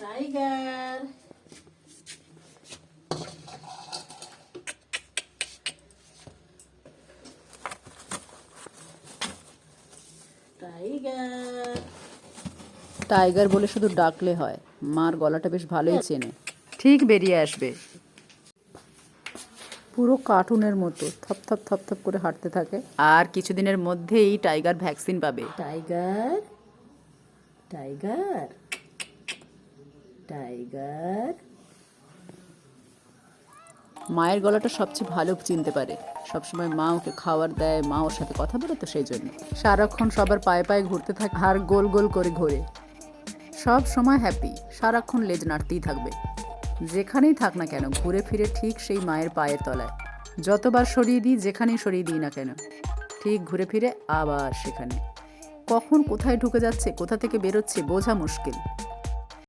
Tiger tiger tiger বলে শুধু ডাকলে হয়, মার গলাটা বেশ ভালোই চেনে, ঠিক বেরিয়ে আসবে। পুরো কার্টুনের মতো থপ থপ থপ থপ করে হাঁটতে থাকে, আর কিছুদিনের মধ্যেই টাইগার ভ্যাকসিন পাবে। টাইগার টাইগার টাইগার মায়ের গলাটা সবচেয়ে ভালো চিনতে পারে, সবসময় মা ওকে খাবার দেয়, মা ওর সাথে কথা বলে, তো সেই জন্য সারাক্ষণ সবার পায়ে পায়ে ঘুরতে থাকে আর গোল গোল করে ঘোরে। সব সময় হ্যাপি, সারাক্ষণ লেজ নাড়তেই থাকবে। যেখানেই থাক না কেন ঘুরে ফিরে ঠিক সেই মায়ের পায়ের তলায়। যতবার সরিয়ে দিই, যেখানেই সরিয়ে দিই না কেন, ঠিক ঘুরে ফিরে আবার সেখানে। কখন কোথায় ঢুকে যাচ্ছে, কোথা থেকে বেরোচ্ছে বোঝা মুশকিল।